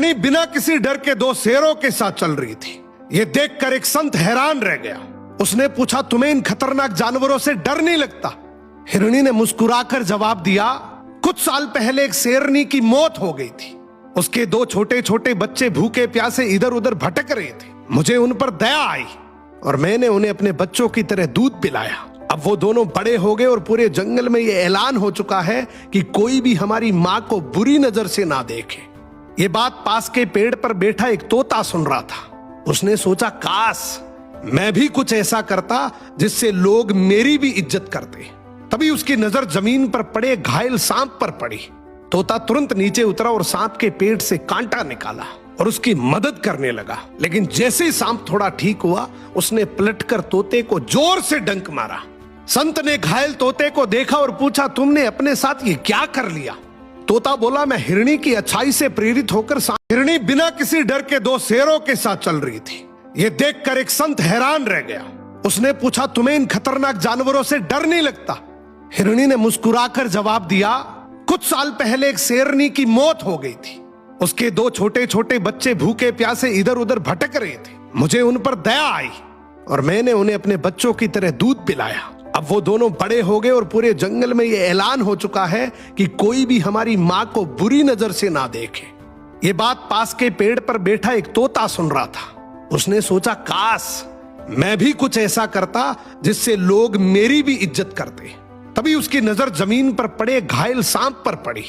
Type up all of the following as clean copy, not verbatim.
हिरणी बिना किसी डर के दो शेरों के साथ चल रही थी। ये देखकर एक संत हैरान रह गया। उसने पूछा, तुम्हें इन खतरनाक जानवरों से डर नहीं लगता? हिरणी ने मुस्कुराकर जवाब दिया, कुछ साल पहले एक शेरनी की मौत हो गई थी। उसके दो छोटे छोटे बच्चे भूखे प्यासे इधर उधर भटक रहे थे। मुझे उन पर दया आई और मैंने उन्हें अपने बच्चों की तरह दूध पिलाया। अब वो दोनों बड़े हो गए और पूरे जंगल में ये ऐलान हो चुका है कि कोई भी हमारी माँ को बुरी नजर से ना देखे। ये बात पास के पेड़ पर बैठा एक तोता सुन रहा था। उसने सोचा, काश मैं भी कुछ ऐसा करता जिससे लोग मेरी भी इज्जत करते। तभी उसकी नजर जमीन पर पड़े घायल सांप पर पड़ी। तोता तुरंत नीचे उतरा और सांप के पेट से कांटा निकाला और उसकी मदद करने लगा। लेकिन जैसे ही सांप थोड़ा ठीक हुआ, उसने पलटकर तोते को जोर से डंक मारा। संत ने घायल तोते को देखा और पूछा, तुमने अपने साथ ये क्या कर लिया? तोता बोला, मैं हिरणी की अच्छाई से प्रेरित होकर हिरणी बिना किसी डर के दो शेरों के साथ चल रही थी। ये देखकर एक संत हैरान रह गया। उसने पूछा, तुम्हें इन खतरनाक जानवरों से डर नहीं लगता? हिरणी ने मुस्कुराकर जवाब दिया, कुछ साल पहले एक शेरनी की मौत हो गई थी। उसके दो छोटे छोटे बच्चे भूखे प्यासे इधर उधर भटक रहे थे। मुझे उन पर दया आई और मैंने उन्हें अपने बच्चों की तरह दूध पिलाया। अब वो दोनों बड़े हो गए और पूरे जंगल में ये ऐलान हो चुका है कि कोई भी हमारी माँ को बुरी नजर से ना देखे। ये बात पास के पेड़ पर बैठा एक तोता सुन रहा था। उसने सोचा, काश मैं भी कुछ ऐसा करता जिससे लोग मेरी भी इज्जत करते। तभी उसकी नजर जमीन पर पड़े घायल सांप पर पड़ी।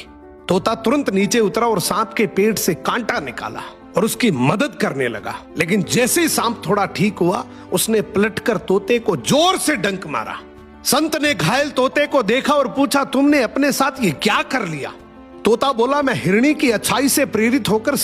तोता तुरंत नीचे उतरा और सांप के पेट से कांटा निकाला और उसकी मदद करने लगा। लेकिन जैसे ही सांप थोड़ा ठीक हुआ, उसने पलटकर तोते को जोर से डंक मारा। संत ने घायल तोते को देखा और पूछा, तुमने अपने साथ ये क्या कर लिया? तोता बोला, मैं हिरणी की अच्छाई से प्रेरित होकर